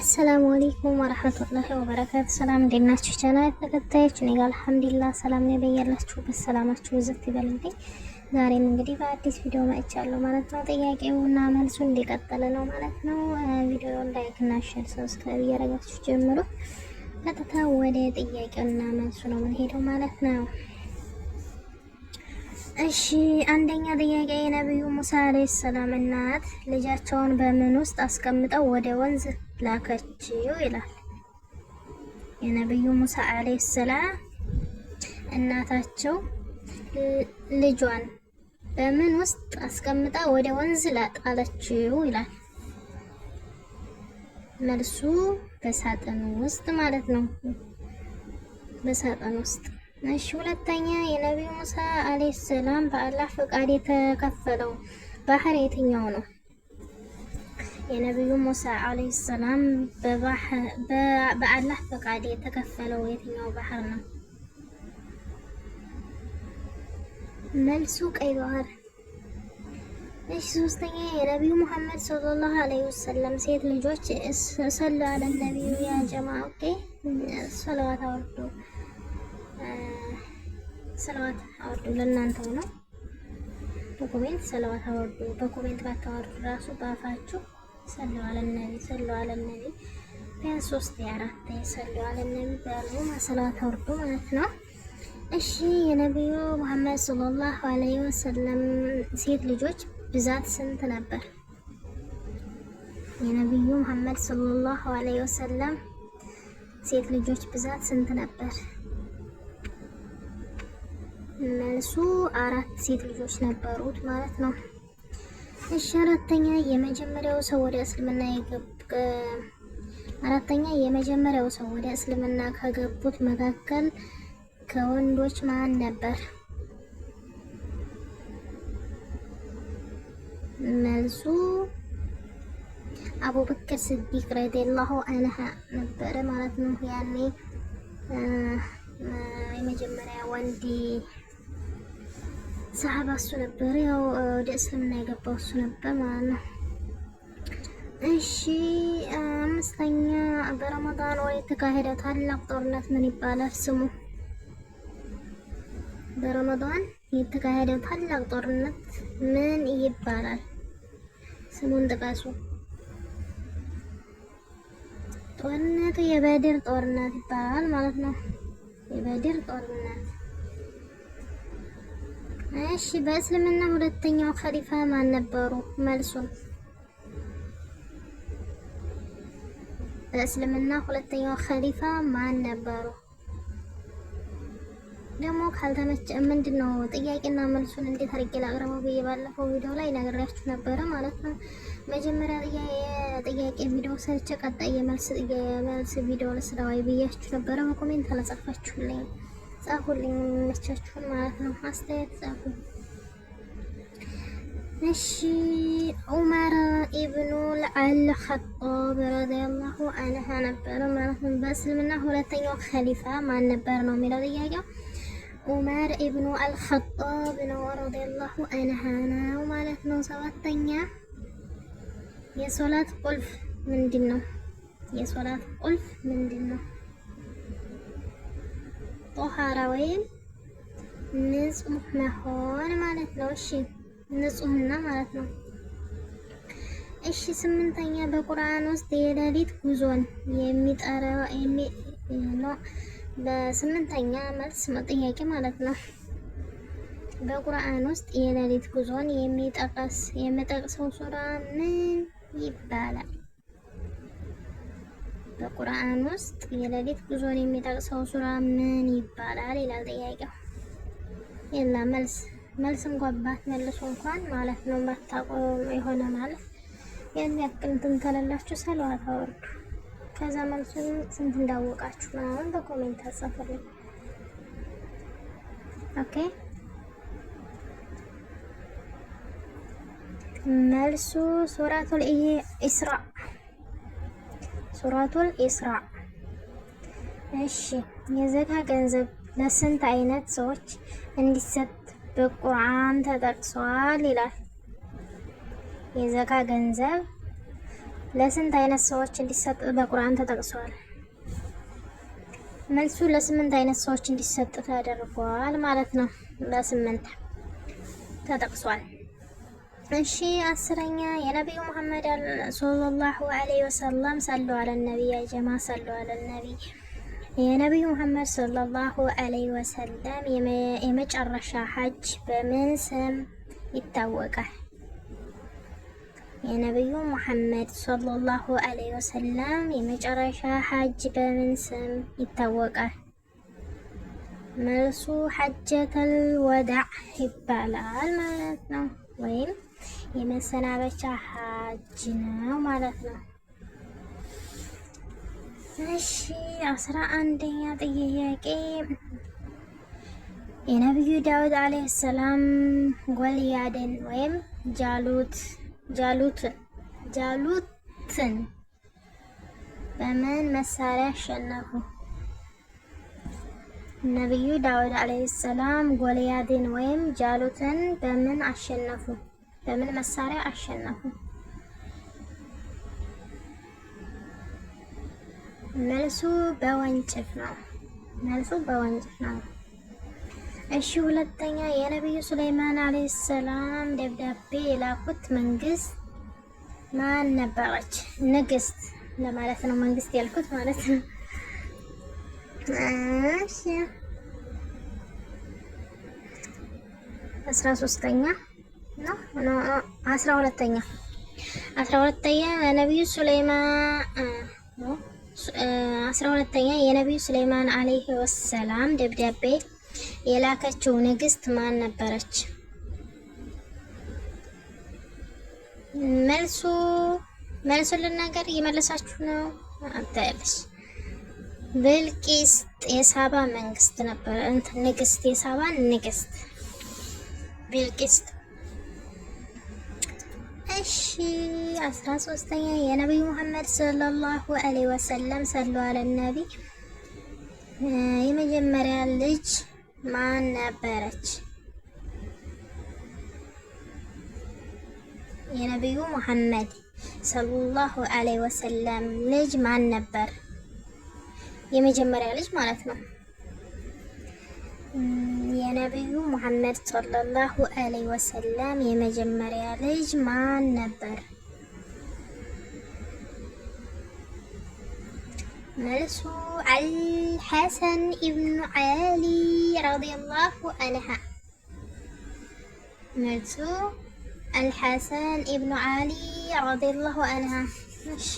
አሰላሙ አለይኩም ወራህመቱላሂ ወበረካቱ። ሰላም እንዴት ናችሁ? ቻናል ተከታዮች እኔ ጋር አልሐምዱሊላህ ሰላም ነው። በያላችሁበት ሰላማችሁ ይዘት ይበልልኝ። ዛሬም እንግዲህ በአዲስ ቪዲዮ መጥቻለሁ ማለት ነው። ጥያቄውና መልሱ እንደቀጠለ ነው ማለት ነው። ቪዲዮውን ላይክ እና ሼር ሰብስክራይብ እያደረጋችሁ ጀምሩ። ቀጥታ ወደ ጥያቄውና መልሱ ነው የምንሄደው ማለት ነው። እሺ አንደኛ ጥያቄ የነብዩ ሙሳ አለይሂ ሰላም እናት ልጃቸውን በምን ውስጥ አስቀምጠው ወደ ወንዝ ላከችው ይላል። የነብዩ ሙሳ አለይሂ ሰላም እናታቸው ልጇን በምን ውስጥ አስቀምጣ ወደ ወንዝ ላጣለችው ይላል። መልሱ በሳጥን ውስጥ ማለት ነው። በሳጥን ውስጥ። እሺ ሁለተኛ የነብዩ ሙሳ አለይሂ ሰላም በአላህ ፈቃድ የተከፈለው ባህር የትኛው ነው? የነብዩ ሙሳ አለይሂ ሰላም በአላህ ፈቃድ የተከፈለው የትኛው ባህር ነው? መልሱ ቀይ ባህር። እሺ ሶስተኛ የነብዩ መሐመድ ሰለላሁ ዐለይሂ ወሰለም ሴት ልጆች ሰለ አለ ነብዩ ያ ጀማዓ ኦኬ ሰለዋት አወርዱ ሰለዋት አወርዱ ለእናንተው ነው። በኮሜንት ሰለዋት አወርዱ። በኮሜንት ባታወርዱ ራሱ ባፋችሁ ሰለዋ አለ ነብይ ሰለዋ አለ ነብይ ቢያንስ 3-4 ሰለዋ አለ ነብይ ባሉ ሰለዋት አወርዱ ማለት ነው። እሺ የነብዩ መሐመድ ሰለላሁ ዐለይሂ ወሰለም ሴት ልጆች ብዛት ስንት ነበር? የነብዩ መሐመድ ሰለላሁ ዐለይሂ ወሰለም ሴት ልጆች ብዛት ስንት ነበር? መልሱ 4 ሴት ልጆች ነበሩት ማለት ነው። እሺ አራተኛ የመጀመሪያው ሰው ወደ እስልምና ከገቡት መካከል ከወንዶች ማን ነበር? መልሱ አቡበክር ስዲቅ ረዲየላሁ ዐንሁ ነበረ ማለት ነው። ያኔ የመጀመሪያ ወንድ ሰሃባ እሱ ነበር። ያው ወደ እስልምና የገባው እሱ ነበር ማለት ነው። እሺ አምስተኛ በረመዳን ወር የተካሄደ ታላቅ ጦርነት ምን ይባላል ስሙ? በረመዳን የተካሄደው ታላቅ ጦርነት ምን ይባላል? ስሙን ጥቀሱ። ጦርነቱ የበድር ጦርነት ይባላል ማለት ነው። የበድር ጦርነት። እሺ በእስልምና ሁለተኛው ኸሊፋ ማን ነበሩ? መልሱን በእስልምና ሁለተኛው ኸሊፋ ማን ነበሩ? ደግሞ ካልተመቸ ምንድነው ጥያቄና መልሱን እንዴት አድርጌ ላቅርበው ብዬ ባለፈው ቪዲዮ ላይ ነግሬያችሁ ነበረ ማለት ነው። መጀመሪያ ጥያቄ ቪዲዮ ሰርቼ ቀጣይ የመልስ ቪዲዮ ልስራው ብያችሁ ነበረ። በኮሜንት አላጻፋችሁልኝ፣ ጻፉልኝ መቻችሁን ማለት ነው። አስተያየት ጻፉ። እሺ ዑመር ኢብኑ አልኸጣብ ረዲየላሁ ዐንሁ ነበረ ማለት ነው። በእስልምና ሁለተኛው ኸሊፋ ማን ነበር ነው የሚለው ጥያቄው። ዑመር ኢብኑ አልኸጣብ ነው ረዲየላሁ ዐንሁ ነው ማለት ነው። ሰባተኛ የሶላት ቁልፍ ምንድን ነው? የሶላት ቁልፍ ምንድን ነው? ጦሃራ ወይም ንጹህ መሆን ማለት ነው። እሺ ንጹህና ማለት ነው። እሺ ስምንተኛ በቁርአን ውስጥ የሌሊት ጉዞን የሚጠራው በስምንተኛ መልስ ጥያቄ ማለት ነው። በቁርአን ውስጥ የሌሊት ጉዞን የሚጠቅሰው ሱራ ምን ይባላል? በቁርአን ውስጥ የሌሊት ጉዞን የሚጠቅሰው ሱራ ምን ይባላል ይላል ጥያቄው። የላ መልስ እንኳን ባትመልሱ እንኳን ማለት ነው ባታውቁ የሆነ ማለት ያን ያክል እንትን ተለላችሁ ሰለዋት አወርዱ። ከዛ መልሱን ስንት እንዳወቃችሁ ምናምን በኮሜንት አጻፉልኝ። ኦኬ መልሱ ሱራቱል ኢስራ። ሱራቱል ኢስራ። እሺ የዘካ ገንዘብ ለስንት አይነት ሰዎች እንዲሰጥ በቁርአን ተጠቅሷል ይላል። የዘካ ገንዘብ ለስንት አይነት ሰዎች እንዲሰጥ በቁርአን ተጠቅሷል? መልሱ ለ8 አይነት ሰዎች እንዲሰጥ ተደርጓል ማለት ነው። ለ8 ተጠቅሷል። እሺ 10ኛ የነቢዩ መሐመድ ሰለላሁ ዐለይሂ ወሰለም ሰሉ አለ ነቢ ያ ጀማ ሰሉ አለ ነቢ። የነቢዩ መሐመድ ሰለላሁ ዐለይሂ ወሰለም የመጨረሻ ሐጅ በምን ስም ይታወቃል? የነቢዩ መሐመድ ሰለላሁ ዐለይሂ ወሰለም የመጨረሻ ሐጅ በምን ስም ይታወቃል? መልሱ ሐጀተል ወዳዕ ይባላል ማለት ነው። ወይም የመሰናበቻ ሐጅ ነው ማለት ነው። እሺ 11ኛ ጥያቄ የነቢዩ ዳውድ አለይሂ ሰላም ጎልያድን ወይም ጃሉትን በምን መሳሪያ አሸነፉ? ነቢዩ ዳውድ አለይሂ ሰላም ጎልያድን ወይም ጃሉትን በምን አሸነፉ? በምን መሳሪያ አሸነፉ? መልሱ በወንጭፍ ነው። መልሱ በወንጭፍ ነው። እሺ 2ኛ የነቢዩ ሱለይማን አለይሂ ሰላም ደብዳቤ የላኩት መንግስት ማን ነበረች? ንግስት ለማለት ነው። መንግስት ያልኩት ማለት ነው። እሺ 13ኛ ነው 12ኛ ነቢዩ ሱለይማን 12ኛ የነቢዩ ሱለይማን አለይሂ ወሰላም ደብዳቤ የላከችው ንግስት ማን ነበረች? መልሱን ልናገር እየመለሳችሁ ነው። አታያለሽ። ብልቂስ የሳባ መንግስት ነበረ። ንግስት የሳባ ንግስት ብልቂስ። እሺ 13ኛ የነቢዩ መሐመድ ሰለላሁ ዐለይሂ ወሰለም ሰሉ አለ ነቢ የመጀመሪያ ልጅ ማን ነበረች? የነቢዩ መሐመድ ሰለላሁ ዐለይሂ ወሰለም ልጅ ማን ነበር? የመጀመሪያ ልጅ ማለት ነው። የነቢዩ መሐመድ ሰለላሁ ዐለይሂ ወሰለም የመጀመሪያ ልጅ ማን ነበር? መልሱ አልሐሰን ኢብኑ ዓሊ ረዲየላሁ አንሃ። መልሱ አልሐሰን ኢብኑ ዓሊ ረዲየላሁ አንሃ። እሺ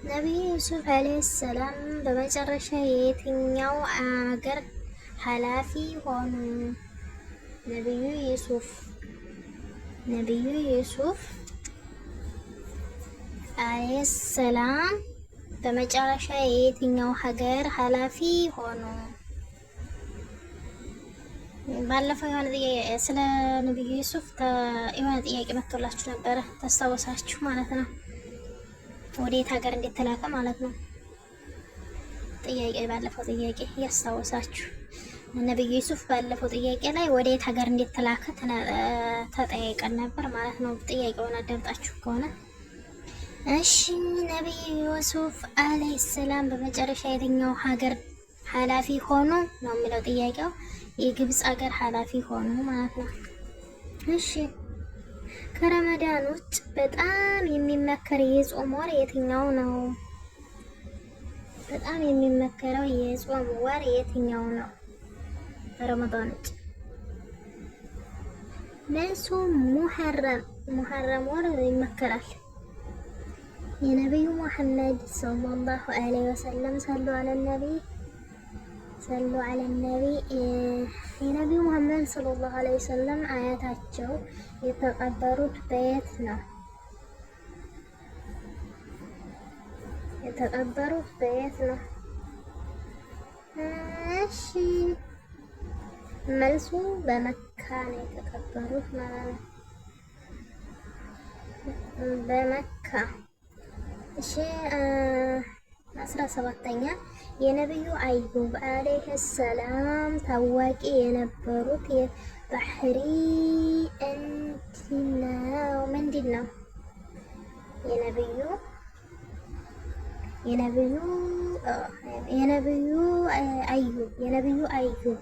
ነቢዩ ዩሱፍ ዓለይሂ ሰላም በመጨረሻ የየትኛው አገር ኃላፊ ሆኑ? ነቢዩ ዩሱፍ ዓለይሂ ሰላም በመጨረሻ የየትኛው ሀገር ኃላፊ ሆኑ? ባለፈው የሆነ ስለ ነቢዩ ዩሱፍ የሆነ ጥያቄ መጥቶላችሁ ነበረ፣ ታስታውሳችሁ ማለት ነው። ወዴት ሀገር እንደተላከ ማለት ነው። ጥያቄ ባለፈው ጥያቄ ያስታውሳችሁ። ነቢዩ ዩሱፍ ባለፈው ጥያቄ ላይ ወዴት ሀገር እንደተላከ ተጠያይቀን ነበር ማለት ነው። ጥያቄውን አዳምጣችሁ ከሆነ እሺ። ነቢዩ ዩሱፍ ዓለይሂ ሰላም በመጨረሻ የትኛው ሀገር ኃላፊ ሆኑ ነው የሚለው ጥያቄው። የግብፅ ሀገር ኃላፊ ሆኑ ማለት ነው። እሺ ከረመዳን ውጭ በጣም የሚመከር የጾም ወር የትኛው ነው? በጣም የሚመከረው የጾም ወር የትኛው ነው? ከረመዳን ውጭ መልሱ ሙሐረም ወር ይመከራል። የነቢዩ መሐመድ ሰለላሁ ዐለይሂ ወሰለም ሰሉ አለ ነቢ የነቢዩ መሐመድ ሰለላሁ ዐለይሂ ወሰለም አያታቸው የተቀበሩት በየት ነው? እሺ መልሱ በመካ ነው የተቀበሩት ማለት ነው። በመካ። እሺ 17ኛ የነቢዩ አዩብ ዓለይሂ ሰላም ታዋቂ የነበሩት የባህሪ ምንድን ነው? የነብዩ አዩብ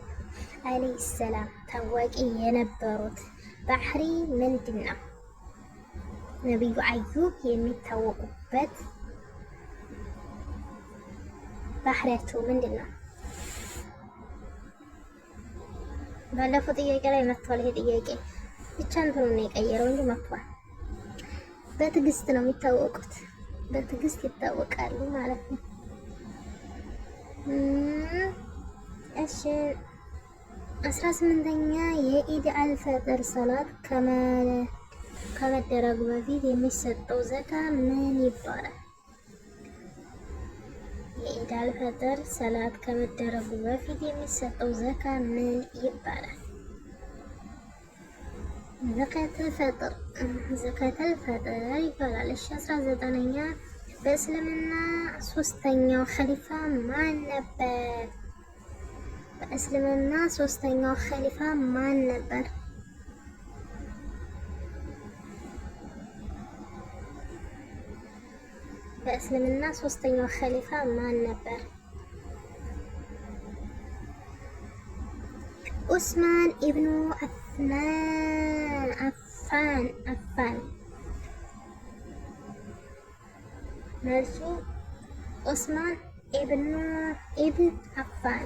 አለይሂ ሰላም ታዋቂ የነበሩት ባህሪ ምንድን ነው? ነብዩ አዩብ የሚታወቁበት ባህሪያቸው ምንድን ነው? ባለፈው ጥያቄ ላይ መጥቷል። ይሄ ጥያቄ ብቻ እንትኑ ነው የቀየረው እንጂ መጥቷል። በትዕግስት ነው የሚታወቁት። በትዕግስት ይታወቃሉ ማለት ነው። እሺ 18ኛ የኢድ አልፈጥር ሰላት ከመደረጉ በፊት የሚሰጠው ዘካ ምን ይባላል? የኢድ አልፈጥር ሰላት ከመደረጉ በፊት የሚሰጠው ዘካ ምን ይባላል? ዘካተል ፈጥር ይባላል። እሺ 19ኛ በእስልምና ሶስተኛው ኸሊፋ ማን ነበር? በእስልምና ሶስተኛው ኸሊፋ ማን ነበር? በእስልምና ሶስተኛው ኸሊፋ ማን ነበር? ዑስማን ኢብኑ አፋን። መልሱ ዑስማን ኢብን አፋን።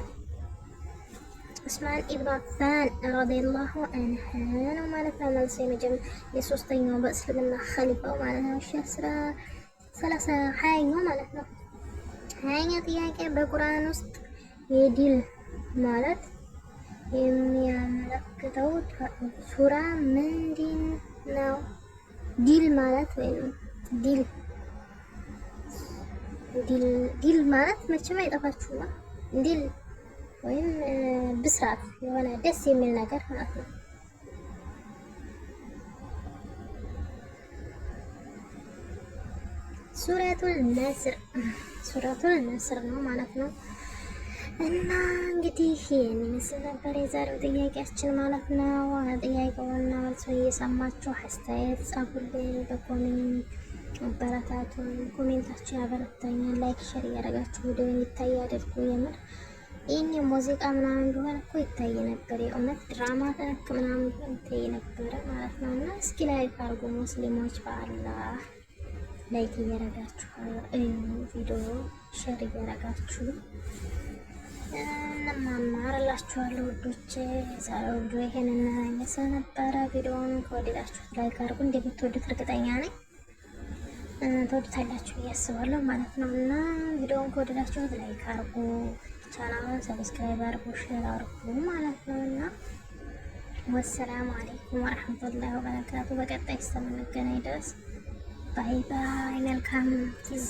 ዑስማን ኢብኑ አፋን ረዲየላሁ አንሁ ነው ማለት ነው። መልሱ የሶስተኛው በእስልምና ኸሊፋው ማለት ነው። እሺ 20ኛው ማለት ነው። 20ኛ ጥያቄ በቁርአን ውስጥ የዲል ማለት የሚያመለክተው ሱራ ምንድን ነው? ዲል ማለት ወይም ዲል ማለት መቼም አይጠፋችሁም። ዲል ወይም ብስራት የሆነ ደስ የሚል ነገር ማለት ነው። ሱረቱል ነስር ነው ማለት ነው። እና እንግዲህ ይህን ይመስል ነበር የዛሬው ጥያቄያችን ማለት ነው። ጥያቄውና መልሶ እየሰማችሁ አስተያየት ጻፉልኝ በኮሜንት አበረታቱን። ኮሜንታችሁ ያበረታኛል። ላይክ ሼር እያደረጋችሁ ቪዲዮ እንዲታይ አድርጉ። የምር ይህን ሙዚቃ ምናምን ቢሆን እኮ ይታይ ነበር። የእውነት ድራማ ተነክ ምናምን ቢሆን ይታይ ነበረ ማለት ነው። እና እስኪ ላይክ አድርጉ ሙስሊሞች፣ በአላህ ላይክ እያደረጋችሁ ቪዲዮ ሼር እያደረጋችሁ እንማማርላችኋለሁ ውዶች። የዛሬው ቪዲዮ ይሄንን ይመስል ነበረ። ቪዲዮውን ከወደዳችሁት ላይክ አድርጉ። እንደምትወዱት እርግጠኛ ነኝ። ተወዱታላችሁ እያስባለሁ ማለት ነው። እና ቪዲዮውን ከወደዳችሁት ላይክ አድርጉ፣ ቻናሉን ሰብስክራይብ አድርጉ፣ ሼር አድርጉ ማለት ነው። እና ወሰላሙ አለይኩም ወረህመቱላሂ ወበረካቱ። በቀጣይ እስከምንገናኝ ድረስ ባይ ባይ። መልካም ጊዜ